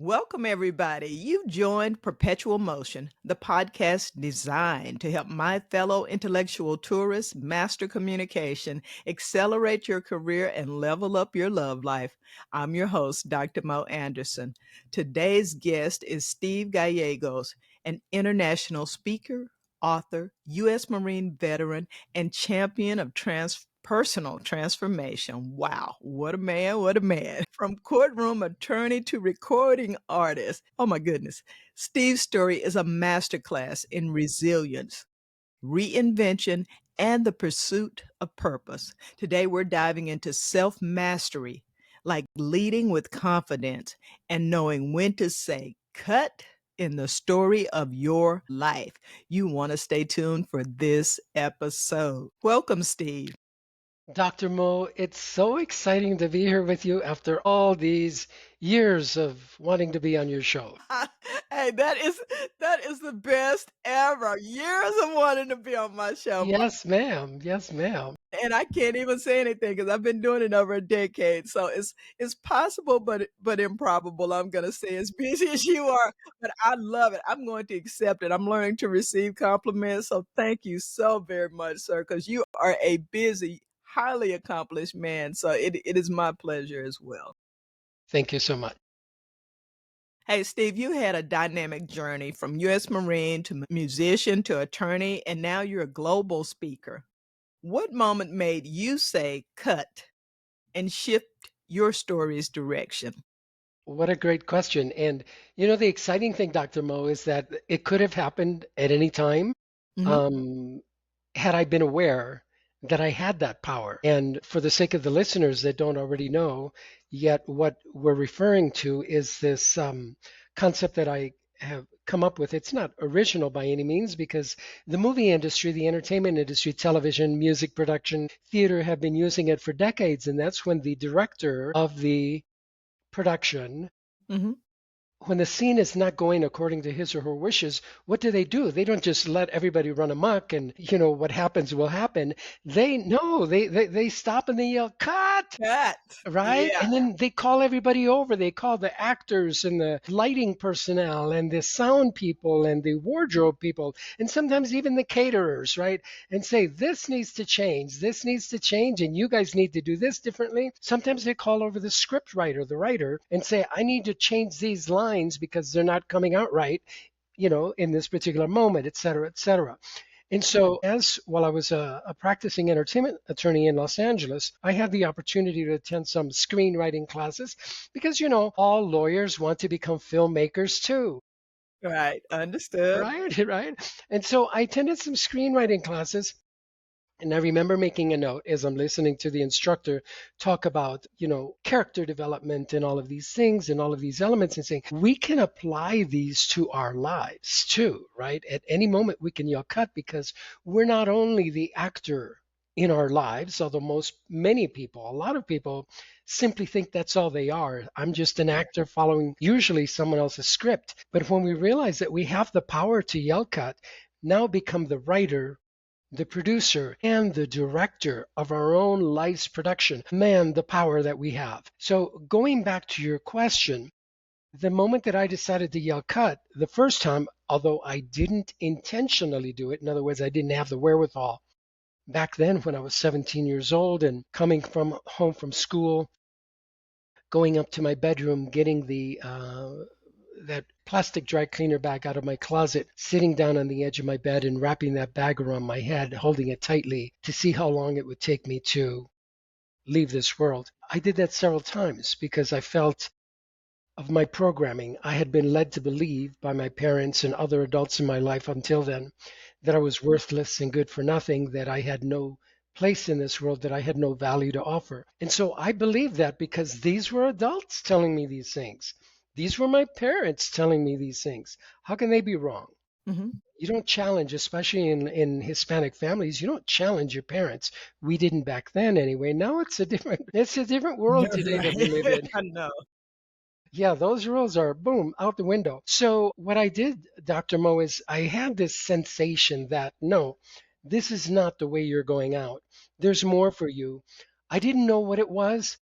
Welcome, everybody. You've joined Perpetual Motion, the podcast designed to help my fellow intellectual tourists master communication, accelerate your career, and level up your love life. I'm your host, Dr. Mo Anderson. Today's guest is Steve Gallegos, an international speaker, author, U.S. Marine veteran, and champion of personal transformation. Wow, what a man, what a man. From courtroom attorney to recording artist. Oh my goodness. Steve's story is a masterclass in resilience, reinvention, and the pursuit of purpose. Today, we're diving into self mastery, like leading with confidence and knowing when to say cut in the story of your life. You want to stay tuned for this episode. Welcome, Steve. Dr. Mo, it's so exciting to be here with you after all these years of wanting to be on your show. Hey, that is the best ever. Years of wanting to be on my show, Yes, ma'am. Yes, ma'am. and I can't even say anything because I've been doing it over a decade. So it's possible, but improbable. I'm gonna say as busy as you are, but I love it. I'm going to accept it. I'm learning to receive compliments. So thank you so very much, sir, because you are a busy, highly accomplished man. So it is my pleasure as well. Thank you so much. Hey, Steve, you had a dynamic journey from U.S. Marine to musician to attorney, and now you're a global speaker. What moment made you say cut and shift your story's direction? What a great question. And the exciting thing, Dr. Mo, is that it could have happened at any time, Mhm. um, had I been aware that I had that power. And for the sake of the listeners that don't already know, yet what we're referring to is this concept that I have come up with. It's not original by any means because the movie industry, the entertainment industry, television, music production, theater have been using it for decades. And that's when the director of the production, Mhm. when the scene is not going according to his or her wishes, what do? They don't just let everybody run amok and what happens will happen. They no, they stop and they yell, cut! Cut. Right? Yeah. And then they call everybody over. They call the actors and the lighting personnel and the sound people and the wardrobe people and sometimes even the caterers, right? And say, this needs to change. This needs to change. And you guys need to do this differently. Sometimes they call over the script writer, the writer, and say, I need to change these lines because they're not coming out right, in this particular moment, et cetera, et cetera. And so, as while I was a practicing entertainment attorney in Los Angeles, I had the opportunity to attend some screenwriting classes because, all lawyers want to become filmmakers too. Right. Understood. Right, right. And so I attended some screenwriting classes. And I remember making a note as I'm listening to the instructor talk about, character development and all of these things and all of these elements and saying, we can apply these to our lives too, right? At any moment we can yell cut because we're not only the actor in our lives, although many people, a lot of people simply think that's all they are. I'm just an actor following usually someone else's script. But when we realize that we have the power to yell cut, now become the writer, the producer, and the director of our own life's production. Man, the power that we have. So, going back to your question, the moment that I decided to yell cut, the first time, although I didn't intentionally do it, in other words, I didn't have the wherewithal back then when I was 17 years old and coming from home from school, going up to my bedroom, getting the that plastic dry cleaner bag out of my closet, sitting down on the edge of my bed and wrapping that bag around my head, holding it tightly to see how long it would take me to leave this world. I did that several times because I felt of my programming. I had been led to believe by my parents and other adults in my life until then that I was worthless and good for nothing, that I had no place in this world, that I had no value to offer. And so I believed that because these were adults telling me these things. These were my parents telling me these things. How can they be wrong? Mhm. You don't challenge, especially in Hispanic families, you don't challenge your parents. We didn't back then anyway. Now it's a different world Yeah, today that we live right. in. I know. Yeah, those rules are boom out the window. So what I did, Dr. Mo, is I had this sensation that no, this is not the way you're going out. There's more for you. I didn't know what it was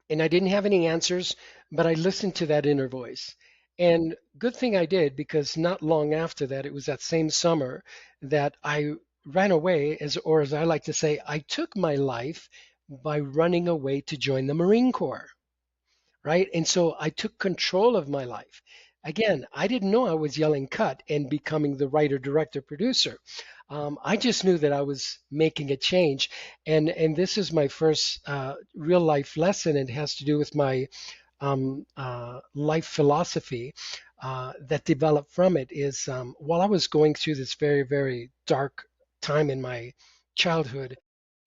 and I didn't have any answers, but I listened to that inner voice. And good thing I did, because not long after that, it was that same summer that I ran away, or as I like to say, I took my life by running away to join the Marine Corps, right? And so I took control of my life. Again, I didn't know I was yelling cut and becoming the writer, director, producer. I just knew that I was making a change, and this is my first real life lesson. It has to do with my life philosophy that developed from it. Is while I was going through this very, very dark time in my childhood,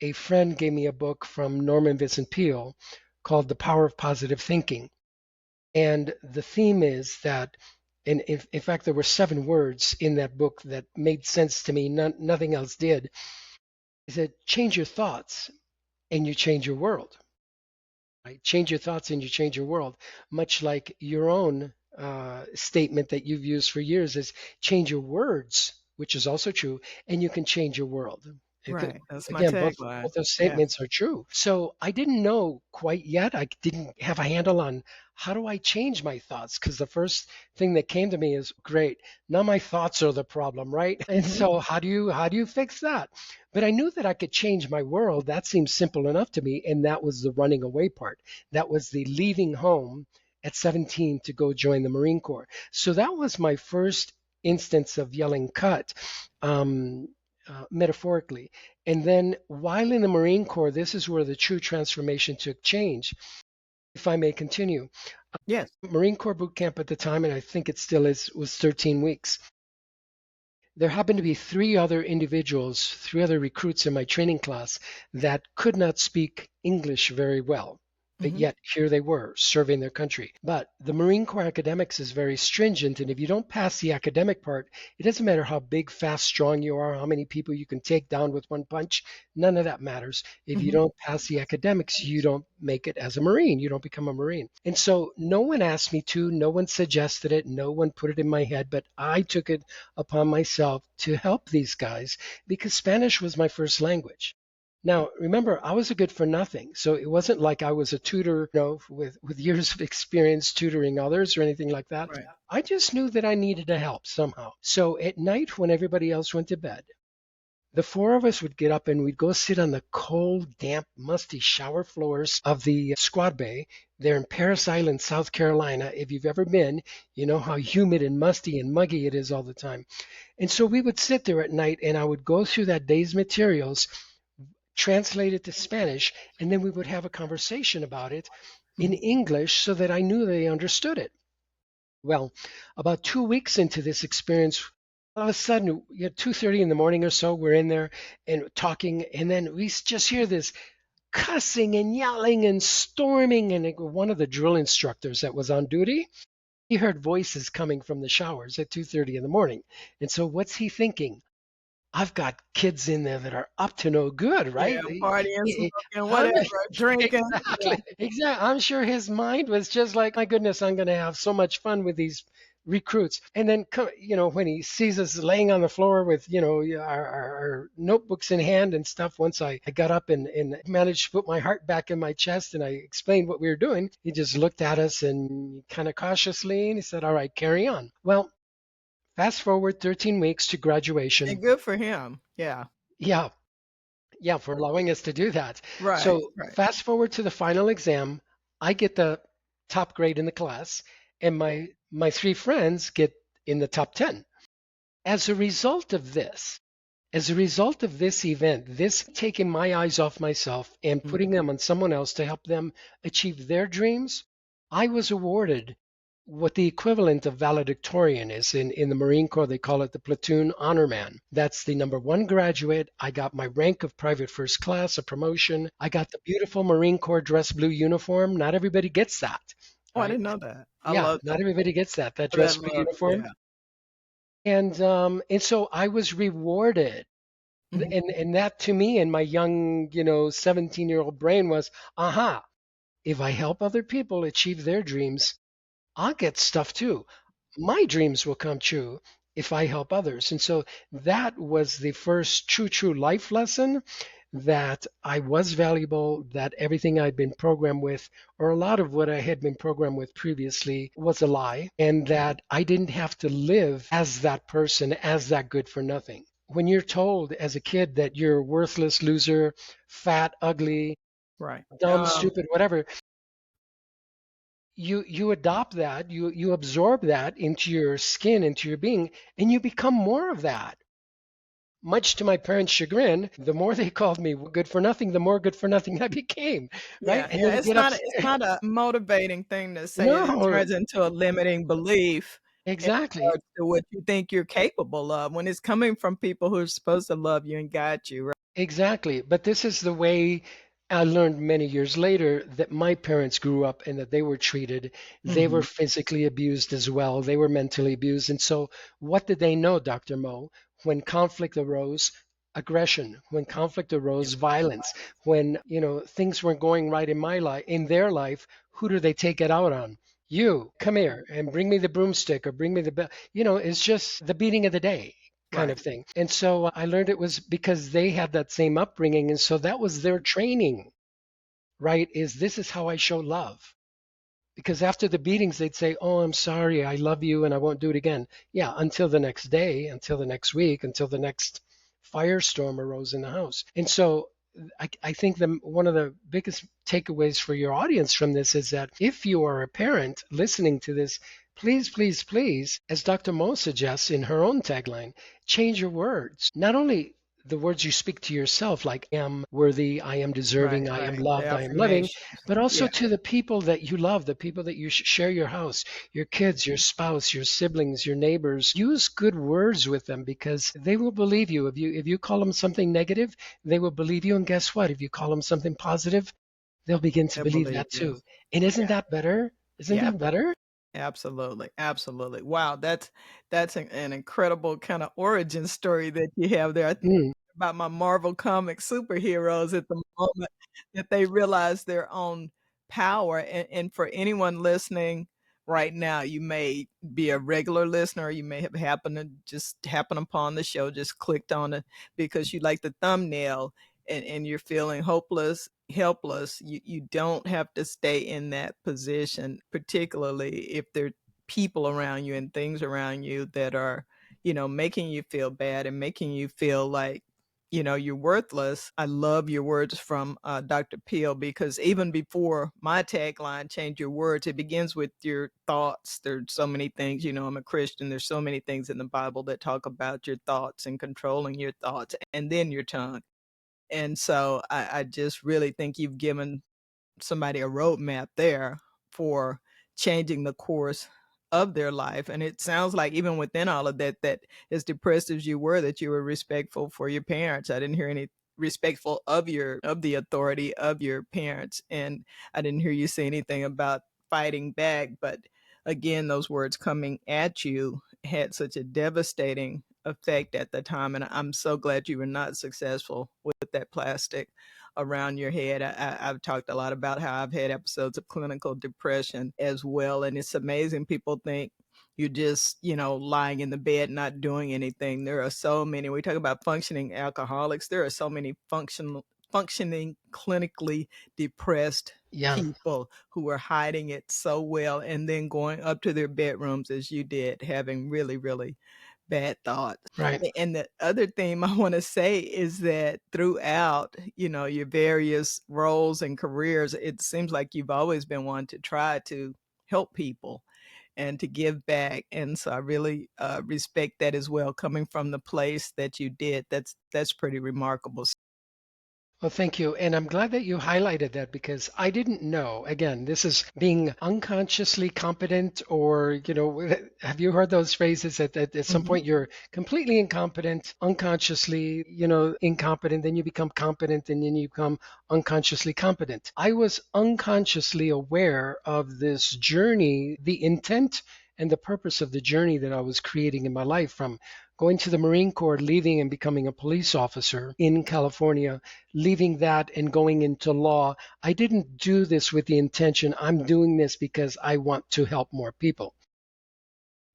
a friend gave me a book from Norman Vincent Peale called The Power of Positive Thinking. And the theme is that, and in fact, there were 7 words in that book that made sense to me, nothing else did. He said, change your thoughts and you change your world. Right? Change your thoughts and you change your world. Much like your own statement that you've used for years is change your words, which is also true, and you can change your world. Right. That's my Again, tagline. both those Yeah. statements are true. So I didn't know quite yet. I didn't have a handle on how do I change my thoughts, because the first thing that came to me is great. Now my thoughts are the problem, right? And Hmm. so how do you fix that? But I knew that I could change my world. That seemed simple enough to me, and that was the running away part. That was the leaving home at 17 to go join the Marine Corps. So that was my first instance of yelling cut. Metaphorically. And then while in the Marine Corps, this is where the true transformation took change. If I may continue, Yes. Marine Corps boot camp at the time, and I think it still is, was 13 weeks. There happened to be 3 other individuals, 3 other recruits in my training class that could not speak English very well. But Hmm. yet here they were serving their country. But the Marine Corps academics is very stringent, and if you don't pass the academic part, it doesn't matter how big, fast, strong you are, how many people you can take down with one punch. None of that matters. If you Hmm. don't pass the academics, you don't make it as a Marine. You don't become a Marine. And so no one asked me to, no one suggested it, no one put it in my head, but I took it upon myself to help these guys because Spanish was my first language. Now, remember, I was a good for nothing. So it wasn't like I was a tutor, with years of experience tutoring others or anything like that. Right. I just knew that I needed to help somehow. So at night, when everybody else went to bed, the 4 of us would get up and we'd go sit on the cold, damp, musty shower floors of the squad bay there in Parris Island, South Carolina. If you've ever been, you know how humid and musty and muggy it is all the time. And so we would sit there at night and I would go through that day's materials, translate it to Spanish, and then we would have a conversation about it in Hmm. English so that I knew they understood it. Well, about 2 weeks into this experience, all of a sudden, 2:30 in the morning or so, we're in there and talking, and then we just hear this cussing and yelling and storming. And one of the drill instructors that was on duty, he heard voices coming from the showers at 2:30 in the morning. And so what's he thinking? I've got kids in there that are up to no good, Yeah. right? Partying, smoking, I'm whatever, drinking. Yeah. exactly. I'm sure his mind was just like, my goodness, I'm going to have so much fun with these recruits. And then, when he sees us laying on the floor with, our notebooks in hand and stuff, once I got up and managed to put my heart back in my chest and I explained what we were doing, he just looked at us and kind of cautiously, and he said, all right, carry on. Well, fast forward 13 weeks to graduation. And good for him. Yeah. Yeah, yeah, for allowing us to do that. Right. So Right. fast forward to the final exam, I get the top grade in the class, and my 3 friends get in the top 10. As a result of this, as a result of this event, this taking my eyes off myself and Mhm. putting them on someone else to help them achieve their dreams, I was awarded what the equivalent of valedictorian is in the Marine Corps. They call it the platoon honor man. That's the number 1 graduate. I got my rank of private first class, a promotion. I got the beautiful Marine Corps dress blue uniform. Not everybody gets that, Oh, I right? didn't know that. I Yeah, love not everybody gets that that dress blue look. uniform. Yeah. And so I was rewarded. Mhm. And that to me in my young, 17-year-old brain was, aha, if I help other people achieve their dreams, I'll get stuff too. My dreams will come true if I help others. And so that was the first true life lesson. that I was valuable, that everything I'd been programmed with, or a lot of what I had been programmed with previously, was a lie, and that I didn't have to live as that person, as that good for nothing. When you're told as a kid that you're worthless, loser, fat, ugly, Right. dumb, stupid, whatever, you adopt that, you absorb that into your skin, into your being, and you become more of that. Much to my parents' chagrin, the more they called me good for nothing, the more good for nothing I became, right? Yeah, And then yeah, you it's get up. not a motivating thing to say it. It No, turns into a limiting belief in exactly. regards to what you think you're capable of when it's coming from people who are supposed to love you and guide you, right? Exactly. But this is the way I learned many years later that my parents grew up and that they were treated. They were Mhm. physically abused as well. They were mentally abused. And so, what did they know, Dr. Mo? When conflict arose, aggression. When conflict Yeah, arose, violence. When, things weren't going right in my life, in their life, who do they take it out on? You, come here and bring me the broomstick or bring me the bell. It's just the beating of the day kind right. of thing. And so I learned it was because they had that same upbringing. And so that was their training, right? This is how I show love. Because after the beatings, they'd say, "Oh, I'm sorry. I love you and I won't do it again." Yeah, until the next day, until the next week, until the next firestorm arose in the house. And so I think one of the biggest takeaways for your audience from this is that if you are a parent listening to this, please, please, please, as Dr. Mo suggests in her own tagline, change your words. Not only the words you speak to yourself, like I am worthy, I am deserving, Right, I am right. The loved, I am loving, affirmation. but also Yeah, to the people that you love, the people that you share your house, your kids, your spouse, your siblings, your neighbors. Use good words with them because they will believe you. If you call them something negative, they will believe you. And guess what? If you call them something positive, they'll begin to I believe believe that you. too. And isn't Yeah, that better? Isn't yeah. that better? Absolutely, absolutely. Wow, that's an incredible kinda origin story that you have there. I think Mm, about my Marvel comic superheroes at the moment that they realize their own power, and for anyone listening right now, you may be a regular listener, you may have happened to just happen upon the show, just clicked on it because you like the thumbnail and you're feeling hopeless, helpless. You don't have to stay in that position, particularly if there are people around you and things around you that are, making you feel bad and making you feel like, you're worthless. I love your words from Dr. Peel because even before my tagline, change your words, it begins with your thoughts. There's so many things, I'm a Christian. There's so many things in the Bible that talk about your thoughts and controlling your thoughts and then your tongue. And so I just really think you've given somebody a roadmap there for changing the course of their life. And it sounds like even within all of that, that as depressed as you were, that you were respectful for your parents. I didn't hear any respectful of the authority of your parents. And I didn't hear you say anything about fighting back. But again, those words coming at you had such a devastating effect at the time. And I'm so glad you were not successful with that plastic around your head. I've talked a lot about how I've had episodes of clinical depression as well. And it's amazing. People think you're just, lying in the bed, not doing anything. There are so many, we talk about functioning alcoholics. There are so many functioning clinically depressed yeah, people who are hiding it so well and then going up to their bedrooms as you did, having really, really bad thoughts. right. And the other thing I wanna say is that throughout, your various roles and careers, it seems like you've always been one to try to help people and to give back, and so I really, respect that as well, coming from the place that you did. That's pretty remarkable. Well, thank you. And I'm glad that you highlighted that because I didn't know. Again, this is being unconsciously competent, or, have you heard those phrases that at some Mhm. point you're completely incompetent, unconsciously, incompetent, then you become competent, and then you become unconsciously competent. I was unconsciously aware of this journey, the intent and the purpose of the journey that I was creating in my life, from going to the Marine Corps, leaving and becoming a police officer in California, leaving that and going into law. I didn't do this with the intention, I'm doing this because I want to help more people.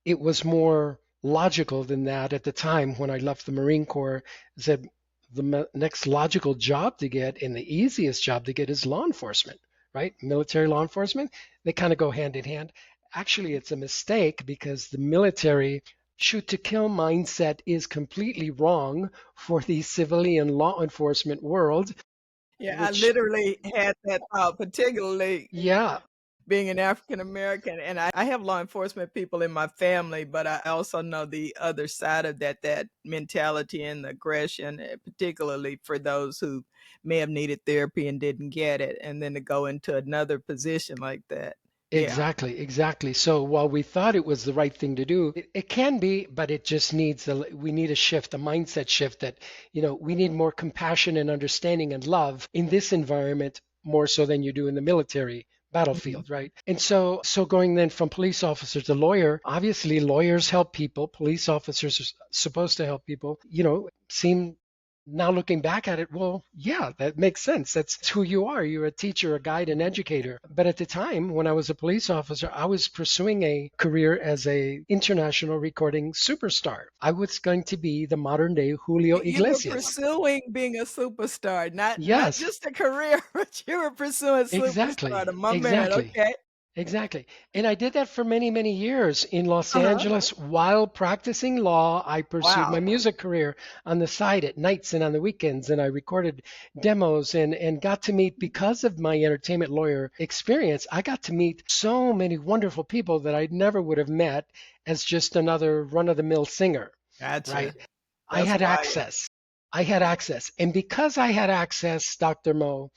It was more logical than that at the time when I left the Marine Corps. I said, the next logical job to get and the easiest job to get is law enforcement, right? Military law enforcement, they kind of go hand in hand. Actually, it's a mistake because the military shoot to kill mindset is completely wrong for the civilian law enforcement world, Yeah, I which, literally had that thought, particularly yeah, being an African American, and I have law enforcement people in my family, but I also know the other side of that, that mentality and aggression, particularly for those who may have needed therapy and didn't get it, and then to go into another position like that. Yeah. exactly, exactly. So while we thought it was the right thing to do, it can be, but it just needs we need a shift, a mindset shift that, we need more compassion and understanding and love in this environment more so than you do in the military Mhm. battlefield, right? And so going then from police officer to lawyer, obviously lawyers help people, police officers are supposed to help people, seem now looking back at it, well, yeah, that makes sense. That's who you are. You're a teacher, a guide, an educator. But at the time when I was a police officer, I was pursuing a career as a international recording superstar. I was going to be the modern day Julio You were Iglesias. pursuing being a superstar, not Yes, just a career, but you were pursuing exactly. superstardom. My man, Exactly. okay. Exactly. And I did that for many, many years in Los Uh-huh. Angeles while practicing law. I pursued my Wow. music career on the side at nights and on the weekends, and I recorded demos and got to meet, because of my entertainment lawyer experience, I got to meet so many wonderful people that I never would have met as just another run-of-the-mill singer, right? Gotcha. I That's had wild. access. I had access. And because I had access, Dr. Mo,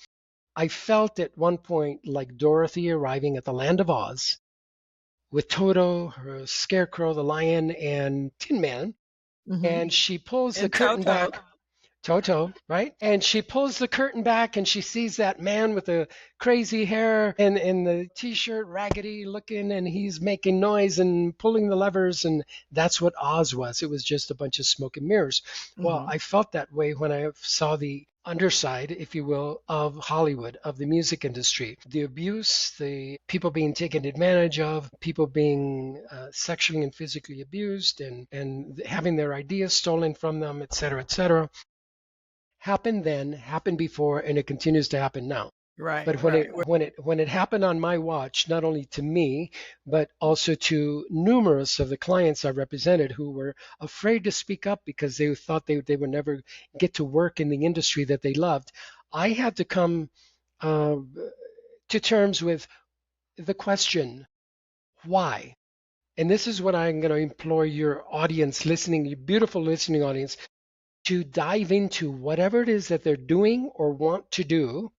I felt at one point like Dorothy arriving at the land of Oz with Toto, her Scarecrow, the lion, and Tin Man. Mhm. And she pulls the And curtain Toto. back. Toto, right? And she pulls the curtain back and she sees that man with the crazy hair and the t-shirt raggedy looking, and he's making noise and pulling the levers, and that's what Oz was. It was just a bunch of smoke and mirrors. Well, Mhm. I felt that way when I saw the underside, if you will, of Hollywood, of the music industry. The abuse, the people being taken advantage of, people being sexually and physically abused and having their ideas stolen from them, et cetera, et cetera, happened then, happened before, and it continues to happen now. Right, But when right. it when it when it happened on my watch, not only to me, but also to numerous of the clients I represented who were afraid to speak up because they thought they would never get to work in the industry that they loved, I had to come uh, to terms with the question, why? And this is what I'm going to implore your audience listening, your beautiful listening audience, to dive into whatever it is that they're doing or want to do.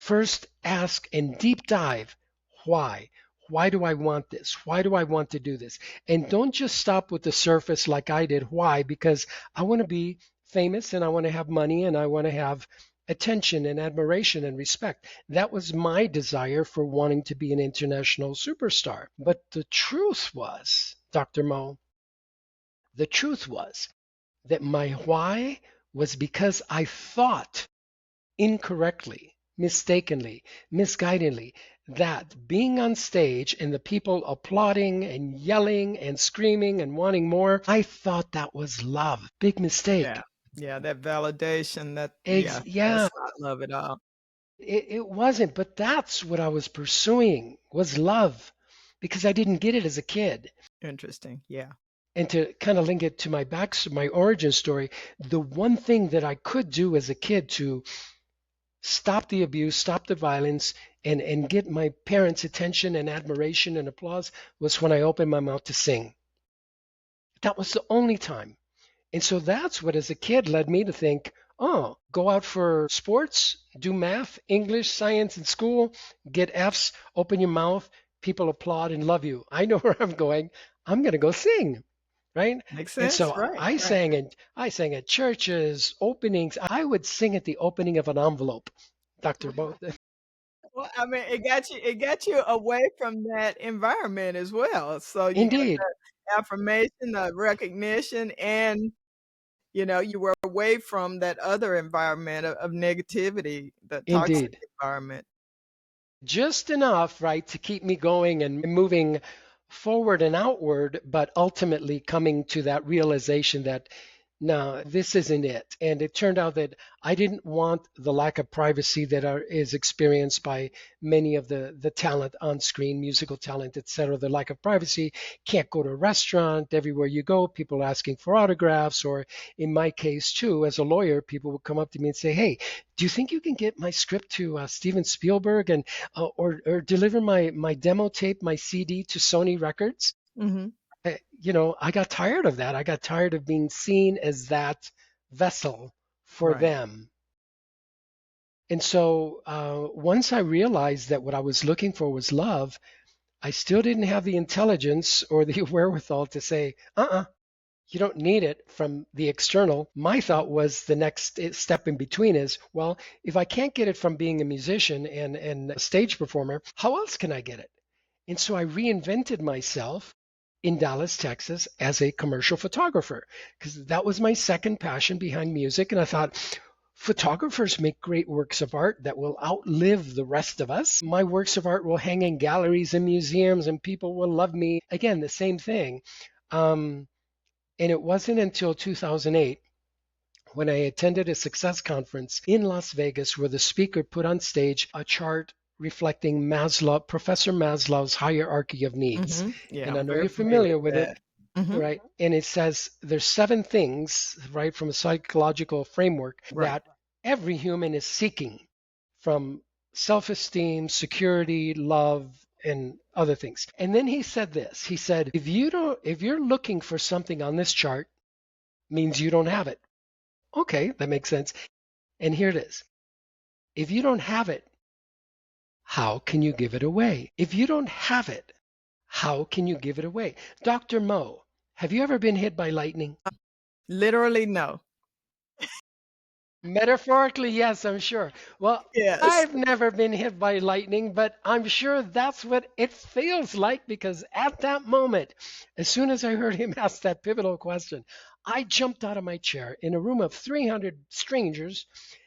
First, ask and deep dive why. Why do I want this? Why do I want to do this? And don't just stop with the surface like I did. Why? Because I want to be famous and I want to have money and I want to have attention and admiration and respect. That was my desire for wanting to be an international superstar. But the truth was, Dr. Mo, the truth was that my why was because I thought incorrectly, mistakenly, misguidedly, that being on stage and the people applauding and yelling and screaming and wanting more, I thought that was love. Big Yeah. mistake. Yeah, that validation, that yeah, Yeah, that's not love at all. it wasn't, but that's what I was pursuing was love because I didn't get it as a kid. Interesting. Yeah. And to kind of link it to my origin story, the one thing that I could do as a kid to stop the abuse, stop the violence, and get my parents' attention and admiration and applause was when I opened my mouth to sing. That was the only time. And so that's what, as a kid, led me to think, oh, go out for sports, do math, English, science in school, get F's, open your mouth, people applaud and love you. I know where I'm going. I'm going to go sing, right? Makes And sense. so Right, I right. sang and I sang at churches, openings. I would sing at the opening of an envelope, Dr. Bo. Well, I mean, it got you away from that environment as well. So you got Indeed, the affirmation, the recognition, and you were away from that other environment of negativity, the toxic indeed. environment. Just enough, right, to keep me going and moving forward and outward, but ultimately coming to that realization that no, this isn't it. And it turned out that I didn't want the lack of privacy that is experienced by many of the talent on screen, musical talent, etc. The lack of privacy. Can't go to a restaurant. Everywhere you go, people are asking for autographs. Or in my case, too, as a lawyer, people would come up to me and say, "Hey, do you think you can get my script to Steven Spielberg and or deliver my demo tape, my CD to Sony Records?" Mm-hmm. I got tired of that. I got tired of being seen as that vessel for Right. them. And so once I realized that what I was looking for was love, I still didn't have the intelligence or the wherewithal to say, you don't need it from the external. My thought was the next step in between is, well, if I can't get it from being a musician and a stage performer, how else can I get it? And so I reinvented myself in Dallas, Texas, as a commercial photographer, because that was my second passion behind music. And I thought, photographers make great works of art that will outlive the rest of us. My works of art will hang in galleries and museums, and people will love me. Again, the same thing. And it wasn't until 2008 when I attended a success conference in Las Vegas where the speaker put on stage a chart reflecting Professor Maslow's hierarchy of needs. Mm-hmm. Yeah, And I I'm know very you're familiar familiar with with it, that. Mm-hmm. right? And it says there's 7 things, right, from a psychological framework Right. that every human is seeking, from self-esteem, security, love, and other things. And then he said this. He said, if you're looking for something on this chart, means you don't have it. Okay, that makes sense. And here it is. If you don't have it, how can you give it away? If you don't have it, how can you give it away? Dr. Mo, have you ever been hit by lightning? Literally, no. Metaphorically, yes, I'm sure. Well, Yes. I've never been hit by lightning, but I'm sure that's what it feels like because at that moment, as soon as I heard him ask that pivotal question, I jumped out of my chair in a room of 300 strangers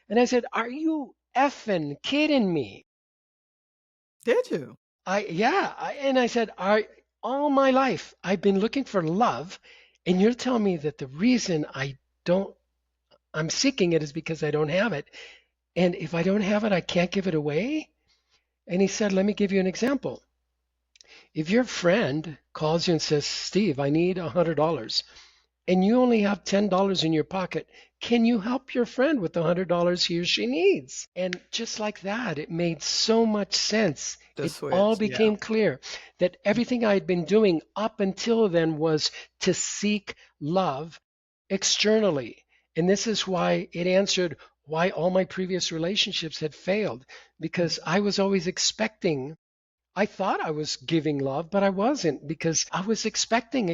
and I said, "Are you effing kidding me?" Did you? And I said, all my life I've been looking for love, and you're telling me that the reason don't, I'm seeking it is because I don't have it. And if I don't have it, I can't give it away. And he said, let me give you an example. If your friend calls you and says, Steve, I need $100, and you only have $10 in your pocket, can you help your friend with the $100 he or she needs? And just like that, it made so much sense. The It all switch. Yeah. became clear that everything I had been doing up until then was to seek love externally. And this is why it answered why all my previous relationships had failed, because I was always expecting. I thought I was giving love, but I wasn't because I was expecting,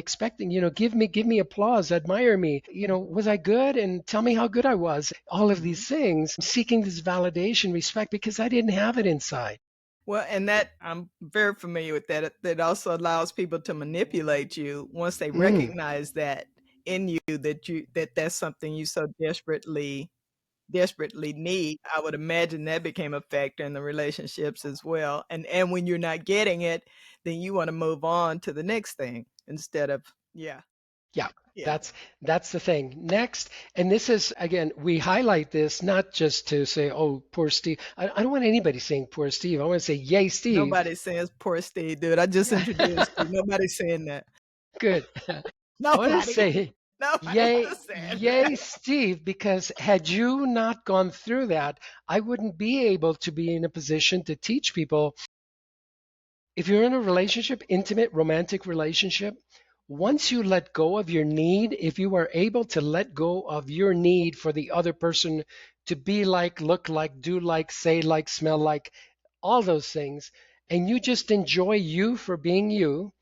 give me applause, admire me. Was I good? And tell me how good I was. All of Mhm. these things, seeking this validation, respect, because I didn't have it inside. Well, and that I'm very familiar with that. That also allows people to manipulate you once they Mm, recognize that in you that's something you so desperately need. I would imagine that became a factor in the relationships as well. And when you're not getting it, then you want to move on to the next thing instead of yeah, yeah, yeah. that's the thing. Next, and this is again, we highlight this not just to say, oh, poor Steve. I don't want anybody saying poor Steve. I want to say, yay, Steve. Nobody says poor Steve, dude. I just introduced you. Nobody's saying that. Good. I want to Nobody. say, Nobody yay, was saying yay, that. Steve, because had you not gone through that, I wouldn't be able to be in a position to teach people. If you're in a relationship, intimate, romantic relationship, once you let go of your need, if you are able to let go of your need for the other person to be like, look like, do like, say like, smell like, all those things, and you just enjoy you for being you,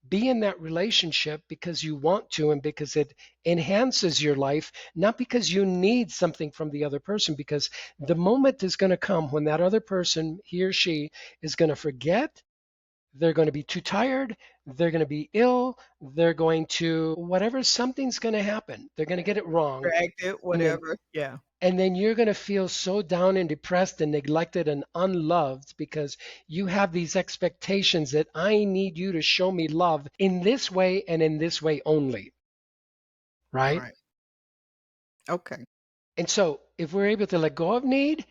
be in that relationship because you want to and because it enhances your life, not because you need something from the other person. Because the moment is going to come when that other person, he or she, is going to forget, they're going to be too tired, they're going to be ill, they're going to, whatever, something's going to happen. They're going to get it wrong. Distracted, And then whatever. Yeah. and then you're going to feel so down and depressed and neglected and unloved because you have these expectations that I need you to show me love in this way and in this way only, right? Right. Okay. And so if we're able to let go of need,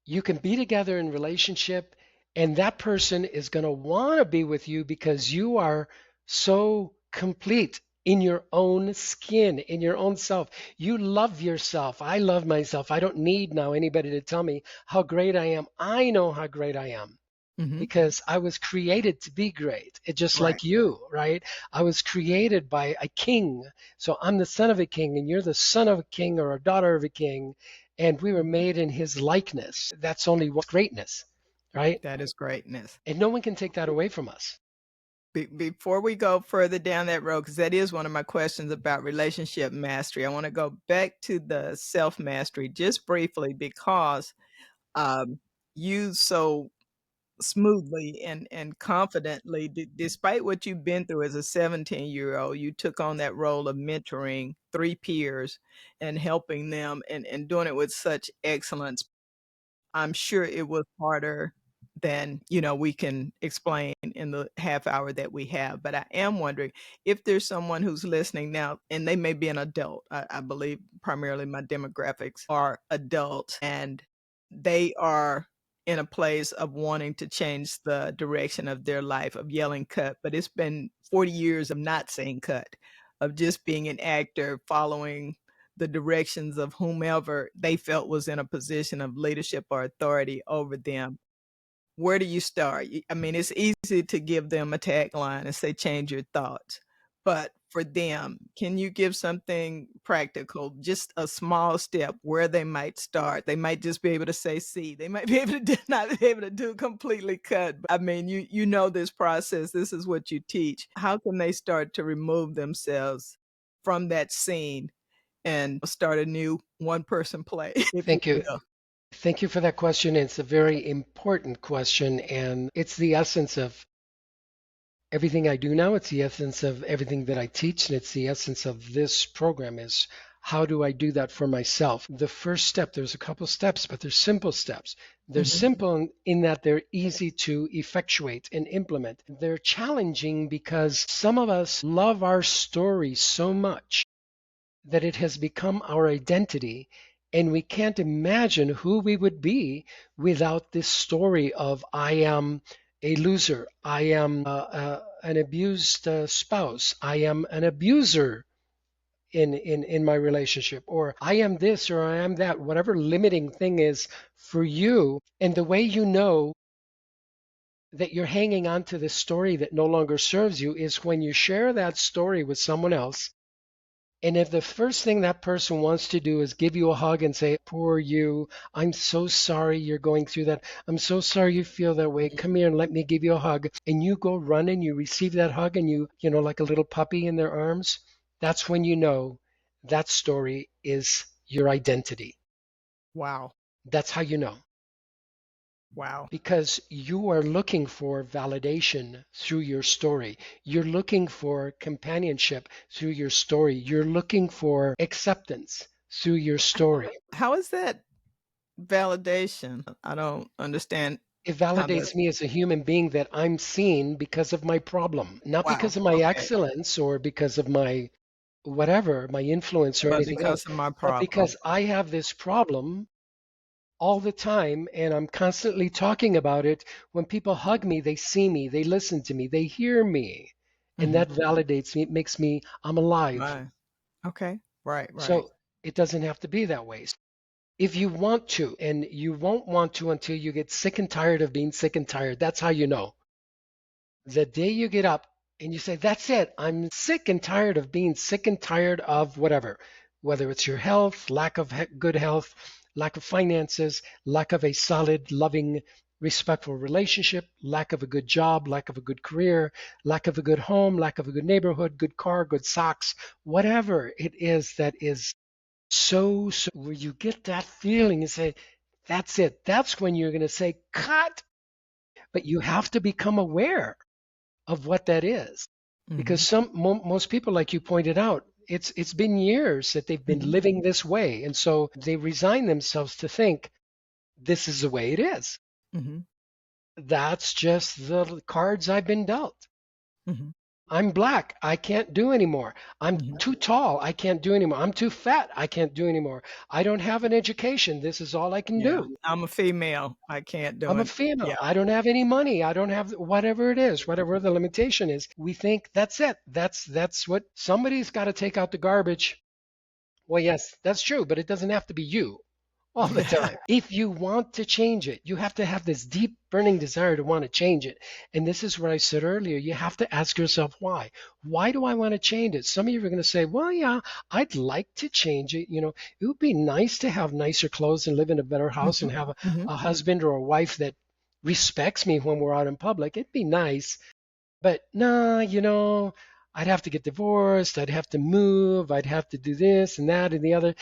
you can be together in relationship, and that person is going to want to be with you because you are so complete in your own skin, in your own self. You love yourself. I love myself. I don't need now anybody to tell me how great I am. I know how great I am Hmm. because I was created to be great. It's just Right. like you, right? I was created by a king. So I'm the son of a king, and you're the son of a king or a daughter of a king. And we were made in his likeness. That's only one greatness, right? That is greatness. And no one can take that away from us. Before we go further down that road, because that is one of my questions about relationship mastery, I want to go back to the self mastery just briefly because um, you so smoothly and confidently, despite what you've been through as a 17-year-old, you took on that role of mentoring three peers and helping them and doing it with such excellence. I'm sure it was harder than, we can explain in the half hour that we have, but I am wondering if there's someone who's listening now, and they may be an adult. I believe primarily my demographics are adults, and they are in a place of wanting to change the direction of their life, of yelling cut, but it's been 40 years of not saying cut, of just being an actor, following the directions of whomever they felt was in a position of leadership or authority over them. Where do you start? I mean, it's easy to give them a tagline and say, change your thoughts. But for them, can you give something practical, just a small step where they might start? They might just be able to say see. They might be able to not be able to do completely cut. But, I mean, you know this process. This is what you teach. How can they start to remove themselves from that scene and start a new one person play, if you Thank you. will? Thank you for that question. It's a very important question, and it's the essence of everything I do now. It's the essence of everything that I teach, and it's the essence of this program is how do I do that for myself? The first step, there's a couple steps, but they're simple steps. They're Mhm. simple in that they're easy to effectuate and implement. They're challenging because some of us love our story so much that it has become our identity, and we can't imagine who we would be without this story of I am a loser, I am an abused spouse, I am an abuser in my relationship, or I am this or I am that, whatever limiting thing is for you. And the way you know that you're hanging on to this story that no longer serves you is when you share that story with someone else. And if the first thing that person wants to do is give you a hug and say, poor you, I'm so sorry you're going through that. I'm so sorry you feel that way. Come here and let me give you a hug. And you go run and you receive that hug and you know, like a little puppy in their arms. That's when you know that story is your identity. Wow. That's how you know. Wow. Because you are looking for validation through your story. You're looking for companionship through your story. You're looking for acceptance through your story. How is that validation? I don't understand It how that. validates me as a human being that I'm seen because of my problem, not Wow. because of my Okay. excellence or because of my whatever, my influence or But anything else, because of my but problem. because I have this problem all the time and I'm constantly talking about it. When people hug me, they see me, they listen to me, they hear me. And Mhm. that validates me. It makes me, I'm alive. Right. Okay. Right, right. So it doesn't have to be that way. If you want to, and you won't want to until you get sick and tired of being sick and tired, that's how you know. The day you get up and you say, that's it, I'm sick and tired of being sick and tired of whatever, whether it's your health, lack of good health, lack of finances, lack of a solid, loving, respectful relationship, lack of a good job, lack of a good career, lack of a good home, lack of a good neighborhood, good car, good socks, whatever it is that is so where you get that feeling and say, that's it. That's when you're going to say, cut. But you have to become aware of what that is. Because Mhm. most people, like you pointed out, it's been years that they've been Mhm. living this way. And so they resign themselves to think this is the way it is. Mhm. That's just the cards I've been dealt. Mhm. I'm black. I can't do anymore. I'm Mhm. too tall. I can't do anymore. I'm too fat. I can't do anymore. I don't have an education. This is all I can Yeah. do. I'm a female. I can't do I'm a it. female. Yeah. I don't have any money. I don't have whatever it is, whatever the limitation is. We think that's it. That's what somebody's got to take out the garbage. Well, yes, that's true, but it doesn't have to be you all the time. If you want to change it, you have to have this deep burning desire to want to change it. And this is what I said earlier. You have to ask yourself why. Why do I want to change it? Some of you are going to say, well, yeah, I'd like to change it. It would be nice to have nicer clothes and live in a better house and Mhm. have a, Mhm. a husband or a wife that respects me when we're out in public. It'd be nice. But nah, I'd have to get divorced. I'd have to move. I'd have to do this and that and the other.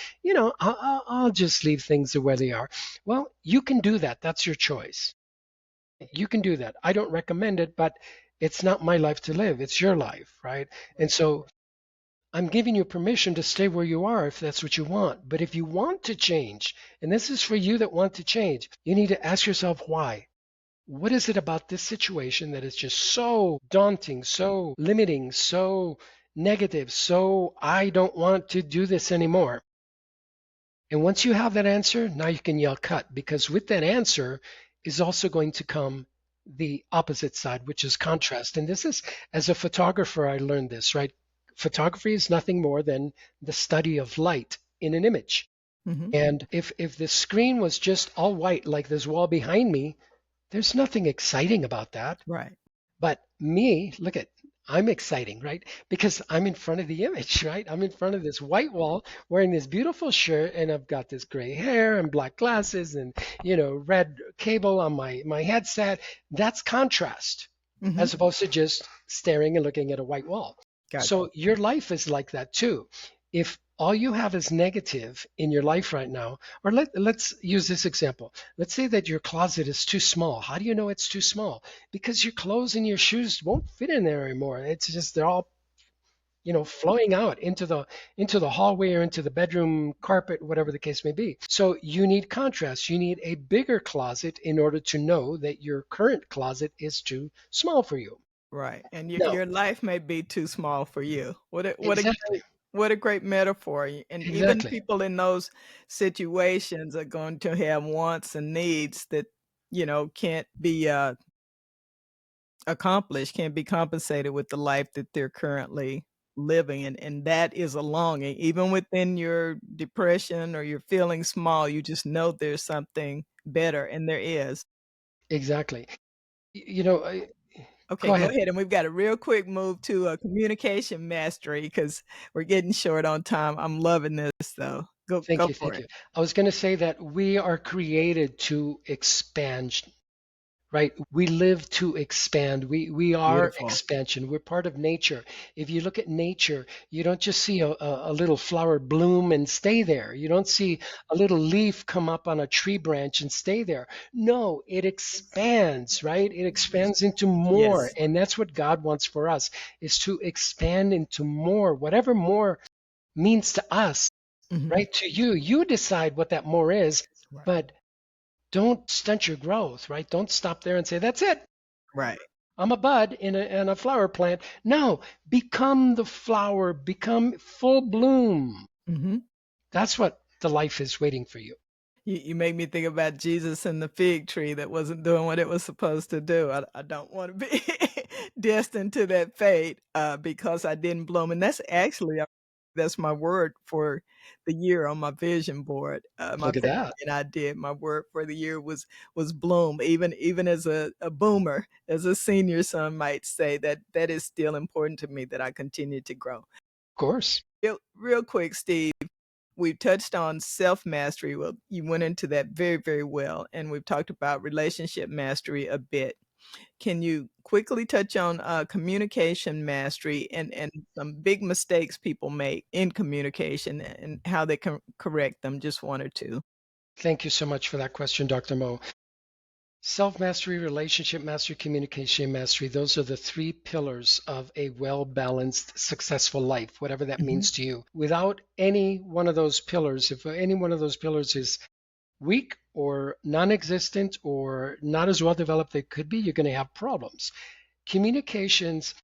I'll just leave things the way they are. Well, you can do that. That's your choice. You can do that. I don't recommend it, but it's not my life to live. It's your life, right? And so I'm giving you permission to stay where you are if that's what you want. But if you want to change, and this is for you that want to change, you need to ask yourself why. What is it about this situation that is just so daunting, so limiting, so negative, so I don't want to do this anymore? And once you have that answer, now you can yell cut, because with that answer is also going to come the opposite side, which is contrast. And this is, as a photographer, I learned this, right? Photography is nothing more than the study of light in an image. Mhm. And if the screen was just all white, like this wall behind me, there's nothing exciting about that. Right. But me, look at, I'm exciting, right? Because I'm in front of the image, right? I'm in front of this white wall wearing this beautiful shirt, and I've got this gray hair and black glasses and, red cable on my headset. That's contrast Mhm. as opposed to just staring and looking at a white wall. Gotcha. So your life is like that too. If all you have is negative in your life right now, or let's use this example. Let's say that your closet is too small. How do you know it's too small? Because your clothes and your shoes won't fit in there anymore. It's just they're all, flowing out into the hallway or into the bedroom carpet, whatever the case may be. So you need contrast. You need a bigger closet in order to know that your current closet is too small for you. Right. And your No, your life may be too small for you. exactly, What a great metaphor. And even exactly, people in those situations are going to have wants and needs that, can't be accomplished, can't be compensated with the life that they're currently living. And that is a longing. Even within your depression or you're feeling small, you just know there's something better, and there is. exactly. You know, Okay, go go ahead. ahead, and we've got a real quick move to, communication mastery because 'cause we're getting short on time. I'm loving this, though. Thank Go you, for thank it. you. I was going to say that we are created to expand, right? We live to expand. We are Beautiful. expansion. We're part of nature. If you look at nature, you don't just see a little flower bloom and stay there. You don't see a little leaf come up on a tree branch and stay there. No, it expands, right? It expands into more. Yes. And that's what God wants for us, is to expand into more, whatever more means to us, Mhm. right? To you. You decide what that more is, Right. but don't stunt your growth, right? Don't stop there and say, that's it. Right. I'm a bud in a flower plant. No, become the flower, become full bloom. Mhm. That's what the life is waiting for you. You make me think about Jesus and the fig tree that wasn't doing what it was supposed to do. I don't wanna be destined to that fate, because I didn't bloom, and that's my word for the year on my vision board. My Look at family that. and I did. My word for the year was bloom. Even as a boomer, as a senior, some might say that is still important to me that I continue to grow. Of course. Real quick, Steve, we touched on self mastery. Well, you went into that very, very well. And we've talked about relationship mastery a bit. Can you quickly touch on communication mastery and some big mistakes people make in communication and how they can correct them? Just one or two. Thank you so much for that question, Dr. Mo. Self mastery, relationship mastery, communication mastery, those are the three pillars of a well balanced, successful life, whatever that Mhm. means to you. Without any one of those pillars, if any one of those pillars is weak or non existent or not as well developed they could be, you're going to have problems. Communications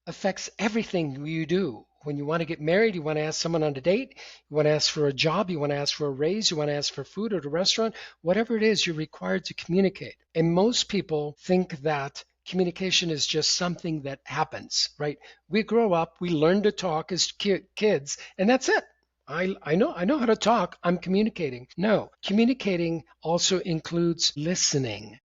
affects everything you do. When you want to get married, you want to ask someone on a date, you want to ask for a job, you want to ask for a raise, you want to ask for food at a restaurant, whatever it is, you're required to communicate. And most people think that communication is just something that happens, right? We grow up, we learn to talk as kids, and that's it. I know how to talk. I'm communicating. No, communicating also includes listening.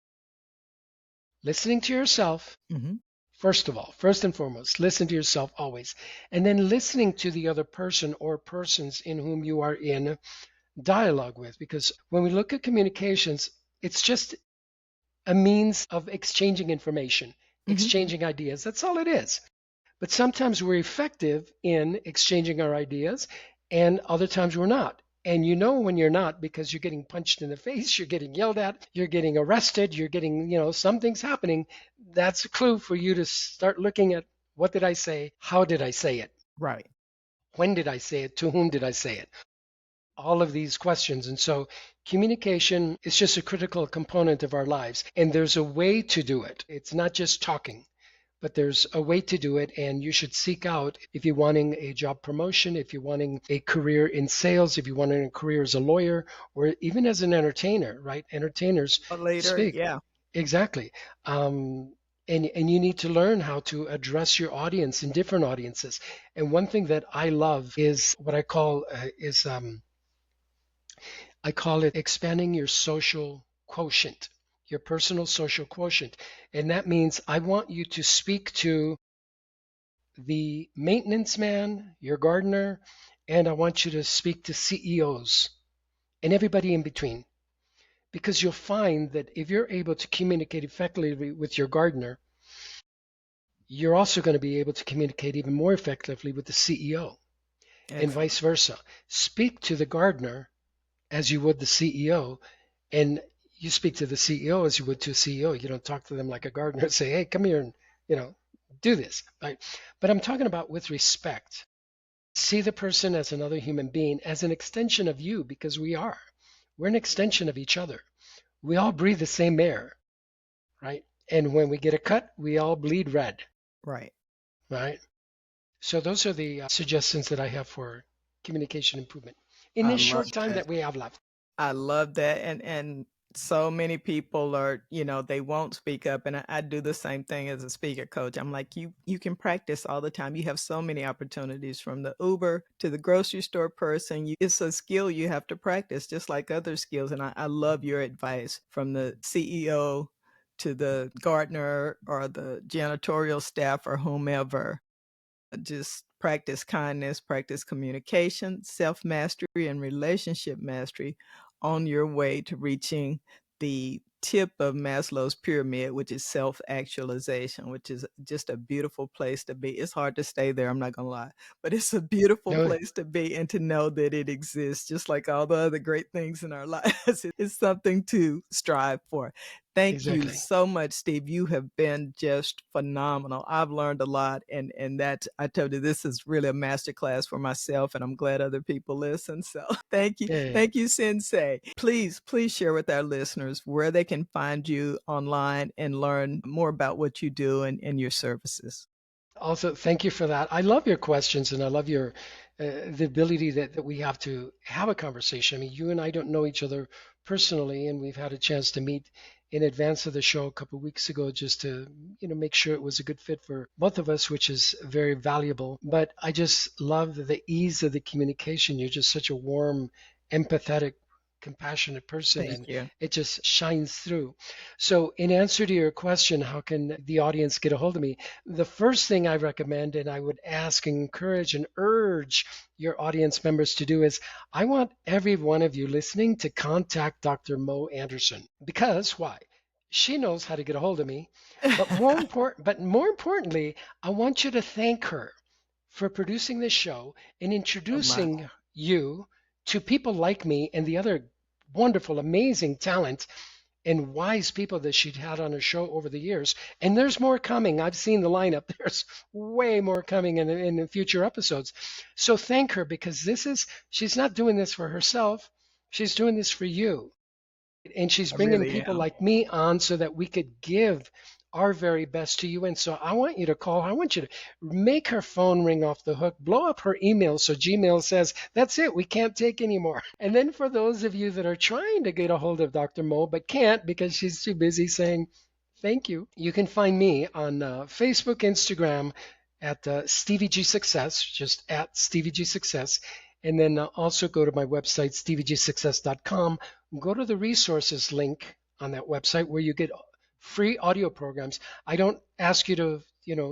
Listening to yourself. Hmm. First of all, first and foremost, listen to yourself always. And then listening to the other person or persons in whom you are in dialogue with. Because when we look at communications, it's just a means of exchanging information, Hmm. exchanging ideas. That's all it is. But sometimes we're effective in exchanging our ideas, and other times we're not. And you know when you're not because you're getting punched in the face, you're getting yelled at, you're getting arrested, you're getting, something's happening. That's a clue for you to start looking at what did I say? How did I say it? Right. When did I say it? To whom did I say it? All of these questions. And so communication is just a critical component of our lives. And there's a way to do it. It's not just talking, but there's a way to do it. And you should seek out if you're wanting a job promotion, if you're wanting a career in sales, if you're wanting a career as a lawyer, or even as an entertainer, right? Entertainers A leader. speak. Yeah. Exactly. And you need to learn how to address your audience in different audiences. And one thing that I love is what I call it expanding your social quotient, your personal social quotient. And that means I want you to speak to the maintenance man, your gardener, and I want you to speak to CEOs and everybody in between. Because you'll find that if you're able to communicate effectively with your gardener, you're also going to be able to communicate even more effectively with the CEO and Excellent. vice versa. Speak to the gardener as you would the CEO, and you speak to the CEO as you would to a CEO. You don't talk to them like a gardener and say, "Hey, come here and you know do this." Right? But I'm talking about with respect. See the person as another human being, as an extension of you, because we are. We're an extension of each other. We all breathe the same air, right? And when we get a cut, we all bleed red, Right. right? So those are the suggestions that I have for communication improvement in I this love short time that. that we have left. I love that. And so many people are, they won't speak up. And I do the same thing as a speaker coach. I'm like, you can practice all the time. You have so many opportunities from the Uber to the grocery store person. It's a skill you have to practice, just like other skills. And I love your advice from the CEO to the gardener or the janitorial staff or whomever. Just practice kindness, practice communication, self mastery, and relationship mastery on your way to reaching the tip of Maslow's pyramid, which is self actualization, which is just a beautiful place to be. It's hard to stay there, I'm not going to lie, but it's a beautiful No, place to be and to know that it exists, just like all the other great things in our lives. It's something to strive for. Thank you exactly. so much, Steve. You have been just phenomenal. I've learned a lot, and that I told you this is really a master class for myself, and I'm glad other people listen. So Yeah. thank you, Sensei. Please share with our listeners where they can find you online and learn more about what you do and your services. Also, thank you for that. I love your questions and I love your the ability that we have to have a conversation. I mean, you and I don't know each other personally, and we've had a chance to meet in advance of the show a couple of weeks ago just to make sure it was a good fit for both of us, which is very valuable. But I just love the ease of the communication. You're just such a warm, empathetic, compassionate person, Thank and you. it just shines through. So, in answer to your question, how can the audience get a hold of me? The first thing I recommend, and I would ask, encourage, and urge your audience members to do is I want every one of you listening to contact Dr. Mo Anderson. Because why? She knows how to get a hold of me. But more importantly, I want you to thank her for producing this show and Oh my. introducing you to people like me and the other wonderful, amazing talent and wise people that she'd had on her show over the years. And there's more coming. I've seen the lineup. There's way more coming in the future episodes. So thank her because she's not doing this for herself. She's doing this for you. And she's I bringing really people am. like me on so that we could give our very best to you. And so I want you to call. I want you to make her phone ring off the hook, blow up her email so Gmail says, that's it, we can't take anymore. And then for those of you that are trying to get a hold of Dr. Mo but can't because she's too busy saying thank you, you can find me on Facebook, Instagram at Stevie G Success, just at Stevie G Success. And then also go to my website, steviegsuccess.com. Go to the resources link on that website where you get free audio programs. I don't ask you to,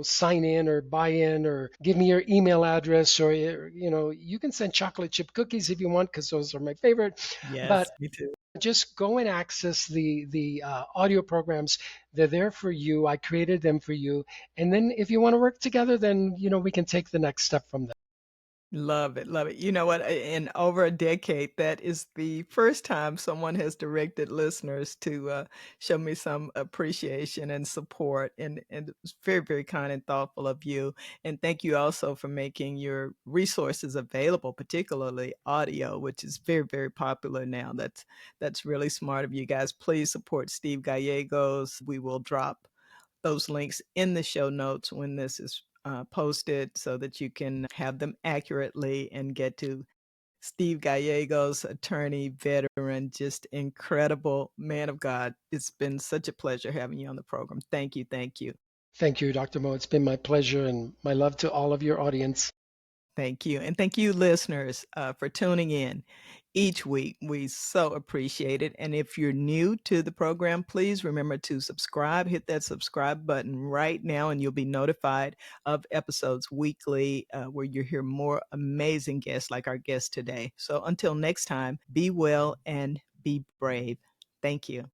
sign in or buy in or give me your email address or, you can send chocolate chip cookies if you want because those are my favorite. But Yes, me too. just go and access the audio programs. They're there for you. I created them for you. And then if you want to work together, then, we can take the next step from there. Love it, love it. You know what? In over a decade, that is the first time someone has directed listeners to show me some appreciation and support, and it's very, very kind and thoughtful of you. And thank you also for making your resources available, particularly audio, which is very, very popular now. That's really smart of you guys. Please support Steve Gallegos. We will drop those links in the show notes when this is posted so that you can have them accurately and get to Steve Gallegos, attorney, veteran, just incredible man of God. It's been such a pleasure having you on the program. Thank you. Thank you. Thank you, Dr. Mo. It's been my pleasure and my love to all of your audience. Thank you. And thank you, listeners, for tuning in each week. We so appreciate it. And if you're new to the program, please remember to subscribe. Hit that subscribe button right now, and you'll be notified of episodes weekly where you hear more amazing guests like our guest today. So until next time, be well and be brave. Thank you.